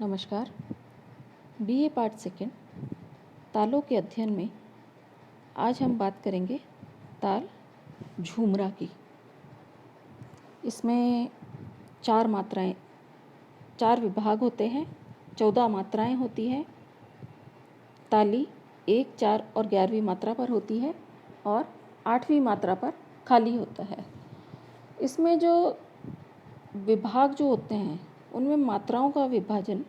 नमस्कार। BA part second तालों के अध्ययन में आज हम बात करेंगे ताल झूमरा की। इसमें 4 मात्राएं, 4 विभाग होते हैं, 14 मात्राएं होती हैं। ताली 1, 4 और 11वीं मात्रा पर होती है और 8वीं मात्रा पर खाली होता है। इसमें जो विभाग जो होते हैं उनमें मात्राओं का विभाजन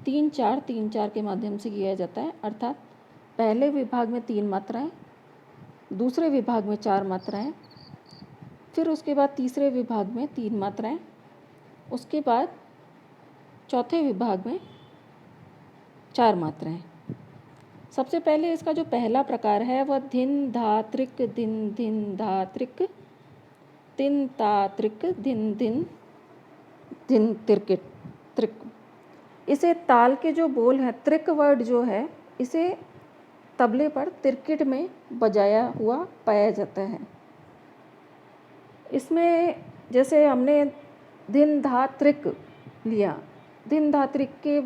3-4 3-4 के माध्यम से किया जाता है। अर्थात पहले विभाग में 3 मात्राएं, दूसरे विभाग में 4 मात्राएं, फिर उसके बाद तीसरे विभाग में 3 मात्राएं, उसके बाद चौथे विभाग में 4 मात्राएं। सबसे पहले इसका जो पहला प्रकार है वह धिन धा त्रिक धिन धिन धा त्रिक तिन ता त्रिक धिन धिन धिन तिरकिट त्रिक। इसे ताल के जो बोल हैं, त्रिक वर्ड जो है, इसे तबले पर तिरकिट में बजाया हुआ पाया जाता है। इसमें जैसे हमने धिन धा त्रिक लिया, धिन धा त्रिक के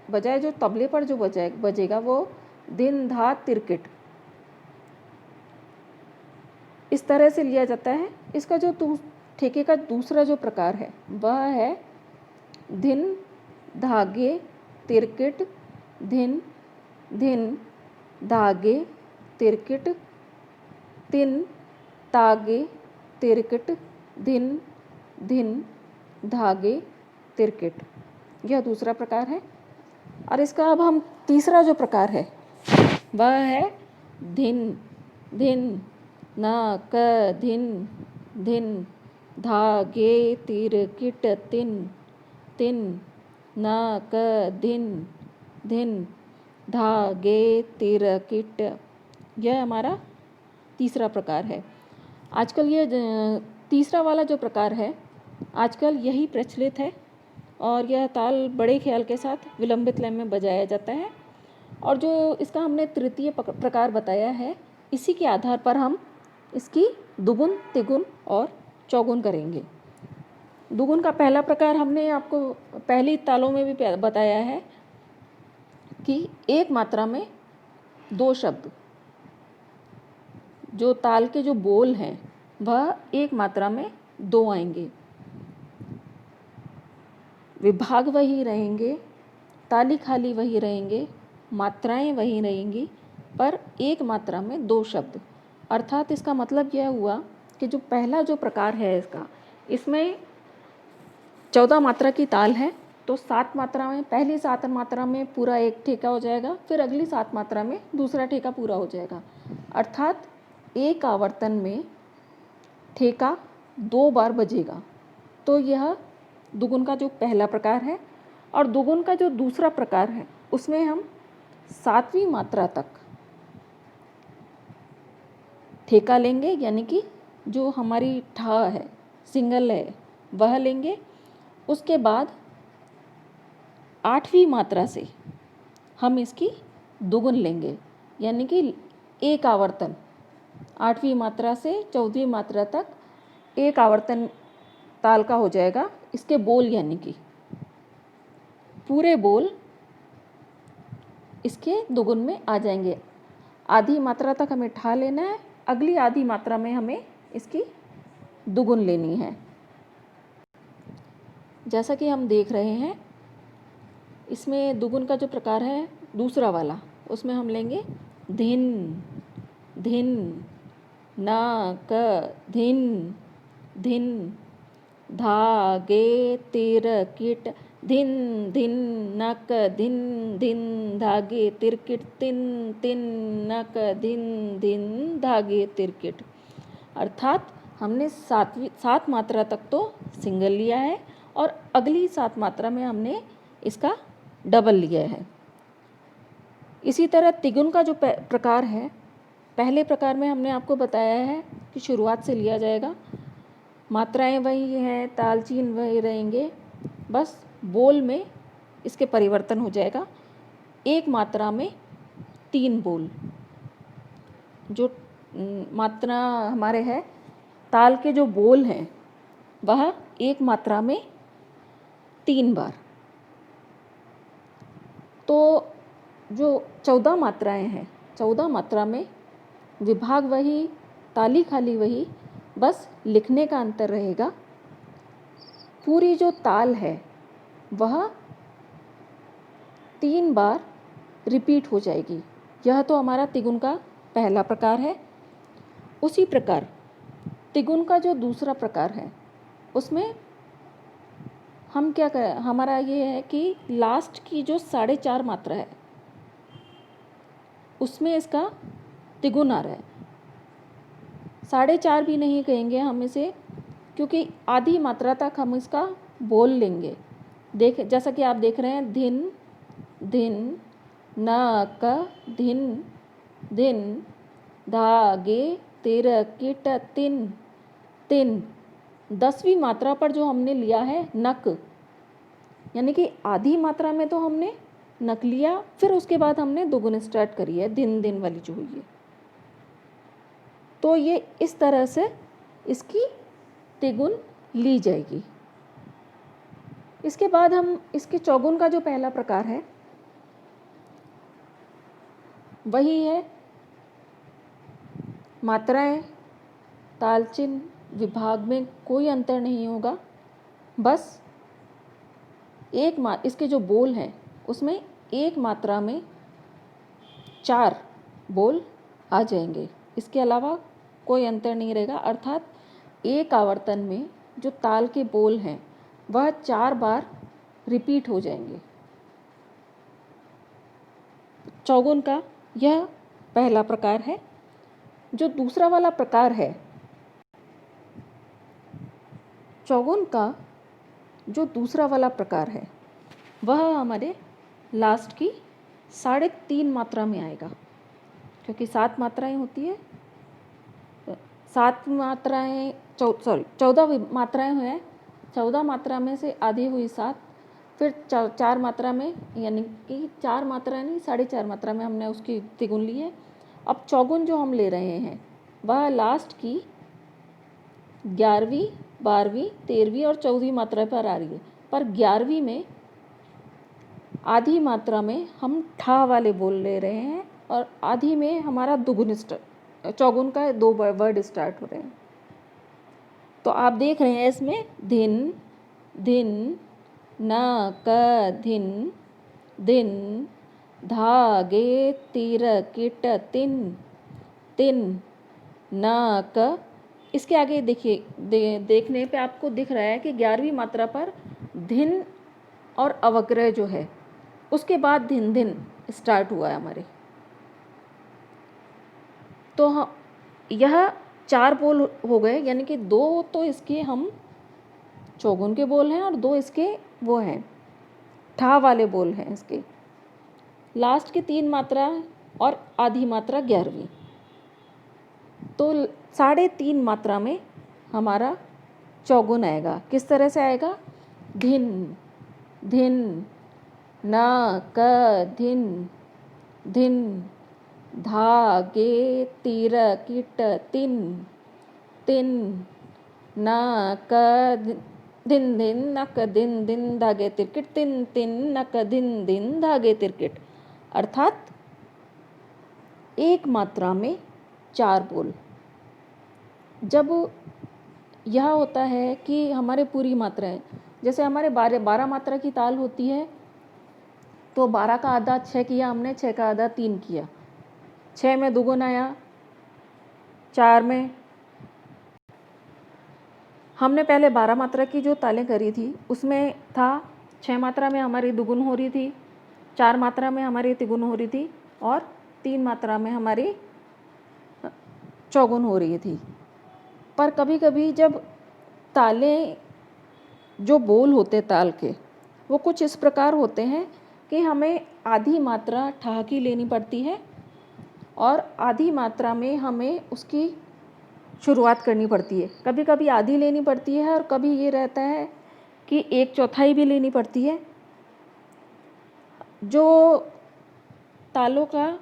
बजाय जो तबले पर जो बजेगा वो धिन धा तिरकिट, इस तरह से लिया जाता है। इसका जो ठेके का दूसरा जो प्रकार है वह है धिन धागे तिरकिट धिन धिन धागे तिरकिट तिन तागे तिरकिट धिन धिन धागे तिरकिट। यह दूसरा प्रकार है। और इसका अब हम तीसरा जो प्रकार है वह है धिन धिन ना क धिन धिन धागे तिरकिट तिन तिन ना क धिन धिन धागे तिरकिट। यह हमारा तीसरा प्रकार है। आजकल ये तीसरा वाला जो प्रकार है आजकल यही प्रचलित है और यह ताल बड़े ख्याल के साथ विलंबित लय में बजाया जाता है। और जो इसका हमने तृतीय प्रकार बताया है, इसी के आधार पर हम इसकी दुगुन, तिगुन और चौगुन करेंगे। दुगुन का पहला प्रकार हमने आपको पहली तालों में भी बताया है कि एक मात्रा में 2 शब्द, जो ताल के जो बोल हैं वह एक मात्रा में 2 आएंगे। विभाग वही रहेंगे, ताली खाली वही रहेंगे, मात्राएं वही रहेंगी, पर एक मात्रा में 2 शब्द। अर्थात इसका मतलब यह हुआ कि जो पहला जो प्रकार है इसमें 14 मात्रा की ताल है, तो 7 मात्रा में, पहली 7 मात्रा में पूरा एक ठेका हो जाएगा, फिर अगली 7 मात्रा में दूसरा ठेका पूरा हो जाएगा। अर्थात एक आवर्तन में ठेका 2 बार बजेगा। तो यह दुगुन का जो पहला प्रकार है। और दुगुन का जो दूसरा प्रकार है उसमें हम 7वीं मात्रा तक ठेका लेंगे, यानी कि जो हमारी ठा है, सिंगल है, वह लेंगे। उसके बाद 8वीं मात्रा से हम इसकी दुगुन लेंगे, यानी कि एक आवर्तन 8वीं मात्रा से 14वीं मात्रा तक एक आवर्तन ताल का हो जाएगा। इसके बोल यानी कि पूरे बोल इसके दुगुन में आ जाएंगे। आधी मात्रा तक हमें ठा लेना है, अगली आधी मात्रा में हमें इसकी दुगुन लेनी है। जैसा कि हम देख रहे हैं, इसमें दुगुन का जो प्रकार है दूसरा वाला, उसमें हम लेंगे धिन धिन ना क धिन धिन धागे तिरकिट धिन धिन नक धिन धिन धागे तिरकिट तिन तिन नक धिन धिन धागे तिरकिट। अर्थात हमने 7 मात्रा तक तो सिंगल लिया है और अगली 7 मात्रा में हमने इसका डबल लिया है। इसी तरह तिगुन का जो प्रकार है, पहले प्रकार में हमने आपको बताया है कि शुरुआत से लिया जाएगा, मात्राएं वही हैं, ताल चीन वही रहेंगे, बस बोल में इसके परिवर्तन हो जाएगा। एक मात्रा में 3 बोल। जो मात्रा हमारे है, ताल के जो बोल हैं वह एक मात्रा में 3 बार। जो 14 मात्राएं हैं, 14 मात्रा में विभाग वही, ताली खाली वही, बस लिखने का अंतर रहेगा। पूरी जो ताल है वह 3 बार रिपीट हो जाएगी। यह तो हमारा तिगुन का पहला प्रकार है। उसी प्रकार तिगुन का जो दूसरा प्रकार है उसमें हम क्या करें, हमारा ये है कि लास्ट की जो 4.5 मात्रा है उसमें इसका तिगुन आ रहा है। 4.5 भी नहीं कहेंगे हम इसे, क्योंकि आधी मात्रा तक हम इसका बोल लेंगे। जैसा कि आप देख रहे हैं, धिन धिन, न क धिन धिन, धागे तिरकिट तिन तिन। 10वीं मात्रा पर जो हमने लिया है नक, यानी कि आधी मात्रा में तो हमने नक लिया, फिर उसके बाद हमने दुगुन स्टार्ट करी है, दिन दिन वाली जो हुई है। तो ये इस तरह से इसकी तिगुन ली जाएगी। इसके बाद हम इसके चौगुन का जो पहला प्रकार है वही है मात्राएं, ताल चिन्ह, विभाग में कोई अंतर नहीं होगा। बस इसके जो बोल हैं उसमें एक मात्रा में 4 बोल आ जाएंगे, इसके अलावा कोई अंतर नहीं रहेगा। अर्थात एक आवर्तन में जो ताल के बोल हैं वह 4 बार रिपीट हो जाएंगे। चौगुन का यह पहला प्रकार है। जो दूसरा वाला प्रकार है, चौगुन का जो दूसरा वाला प्रकार है वह हमारे लास्ट की 3.5 मात्रा में आएगा, क्योंकि 7 मात्राएं होती है। 14 मात्राएं हैं। 14 मात्रा में से आधी हुई 7, फिर 4 मात्रा में, यानी कि 4 मात्रा नहीं 4.5 मात्रा में हमने उसकी तिगुन ली है। अब चौगुन जो हम ले रहे हैं वह लास्ट की 11वीं, 12वीं, 13वीं और 14वीं मात्रा पर आ रही है। पर 11वीं में आधी मात्रा में हम ठा वाले बोल ले रहे हैं और आधी में हमारा दुगुन चौगुन का 2 वर्ड स्टार्ट हो रहे हैं। तो आप देख रहे हैं इसमें धिन धिन, न क धिन धिन, धागे तिरकिट तिन तिन, न क। इसके आगे देखिए, देखने पे आपको दिख रहा है कि 11वीं मात्रा पर धिन और अवग्रह जो है उसके बाद धिन धिन स्टार्ट हुआ है हमारे। तो यह 4 बोल हो गए, यानी कि 2 तो इसके हम चौगुन के बोल हैं और 2 इसके वो हैं ठा वाले बोल हैं। इसके लास्ट की 3 मात्रा और आधी मात्रा 11वीं, तो 3.5 मात्रा में हमारा चौगुन आएगा। किस तरह से आएगा? धिन धिन, न क धिन धिन, धागे तिरकिट तिन तिन, न क धिन धिन, न क धिन धिन, धागे तिरकिट तिन तिन, न क धिन धिन, धागे तिरकिट। अर्थात एक मात्रा में 4 बोल। जब यह होता है कि हमारे पूरी मात्राएं, जैसे हमारे 12 मात्रा की ताल होती है, तो 12 का आधा 6 किया हमने, 6 का आधा 3 किया, 6 में दुगुन आया, 4 में हमने पहले 12 मात्रा की जो तालें करी थी उसमें था 6 मात्रा में हमारी दुगुन हो रही थी, 4 मात्रा में हमारी तिगुन हो रही थी और 3 मात्रा में हमारी चौगुन हो रही थी। पर कभी कभी जब तालें, जो बोल होते ताल के, वो कुछ इस प्रकार होते हैं कि हमें आधी मात्रा ठा की लेनी पड़ती है और आधी मात्रा में हमें उसकी शुरुआत करनी पड़ती है। कभी कभी आधी लेनी पड़ती है और कभी ये रहता है कि 1/4 भी लेनी पड़ती है। जो तालों का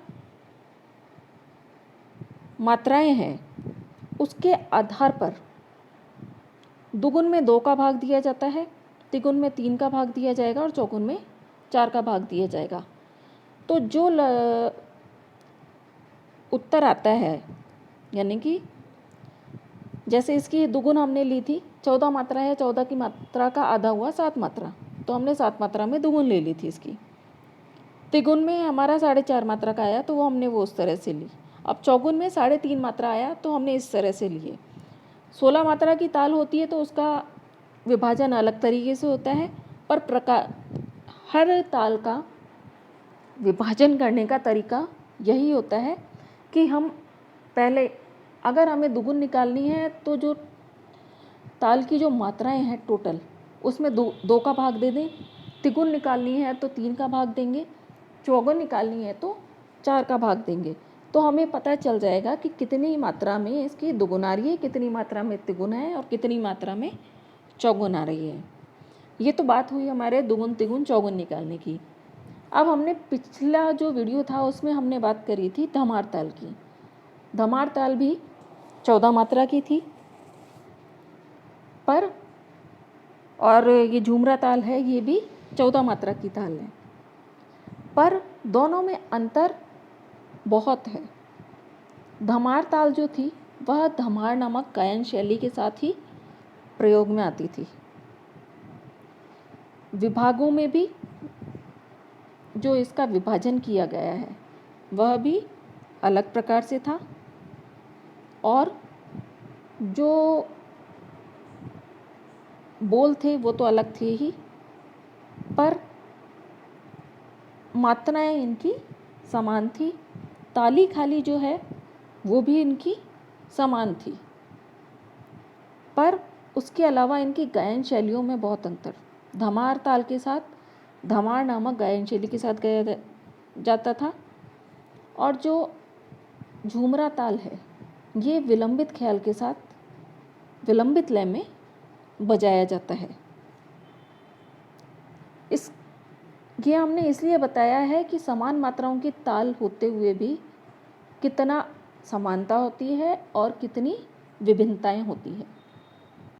मात्राएं हैं उसके आधार पर दुगुन में 2 का भाग दिया जाता है, तिगुन में 3 का भाग दिया जाएगा और चौगुन में 4 का भाग दिया जाएगा। तो जो उत्तर आता है, यानी कि जैसे इसकी दुगुन हमने ली थी, 14 मात्रा है, 14 की मात्रा का आधा हुआ 7 मात्रा, तो हमने 7 मात्रा में दुगुन ले ली थी इसकी। तिगुन में हमारा 4.5 मात्रा का आया, तो वो हमने वो उस तरह से ली। अब चौगुन में 3.5 मात्रा आया, तो हमने इस तरह से लिए। 16 मात्रा की ताल होती है तो उसका विभाजन अलग तरीके से होता है, पर हर ताल का विभाजन करने का तरीका यही होता है कि हम पहले, अगर हमें दुगुन निकालनी है तो जो ताल की जो मात्राएं हैं टोटल, उसमें दो का भाग दे दें। तिगुन निकालनी है तो 3 का भाग देंगे। चौगुन निकालनी है तो 4 का भाग देंगे। तो हमें पता चल जाएगा कि कितनी मात्रा में इसकी दुगुन आ रही है, कितनी मात्रा में तिगुन है और कितनी मात्रा में चौगुन आ रही है। ये तो बात हुई हमारे दुगुन तिगुन चौगुन निकालने की। अब हमने पिछला जो वीडियो था उसमें हमने बात करी थी धमार ताल की। धमार ताल भी 14 मात्रा की थी, पर और ये झूमरा ताल है, ये भी 14 मात्रा की ताल है, पर दोनों में अंतर बहुत है। धमार ताल जो थी वह धमार नामक गायन शैली के साथ ही प्रयोग में आती थी। विभागों में भी जो इसका विभाजन किया गया है वह भी अलग प्रकार से था, और जो बोल थे वो तो अलग थे ही, पर मात्राएं इनकी समान थी। ताली खाली जो है वो भी इनकी समान थी, पर उसके अलावा इनकी गायन शैलियों में बहुत अंतर। धमार ताल के साथ धमार नामक गायन शैली के साथ गाया जाता था, और जो झूमरा ताल है ये विलंबित ख्याल के साथ विलंबित लय में बजाया जाता है। ये हमने इसलिए बताया है कि समान मात्राओं की ताल होते हुए भी कितना समानता होती है और कितनी विभिन्नताएं होती है।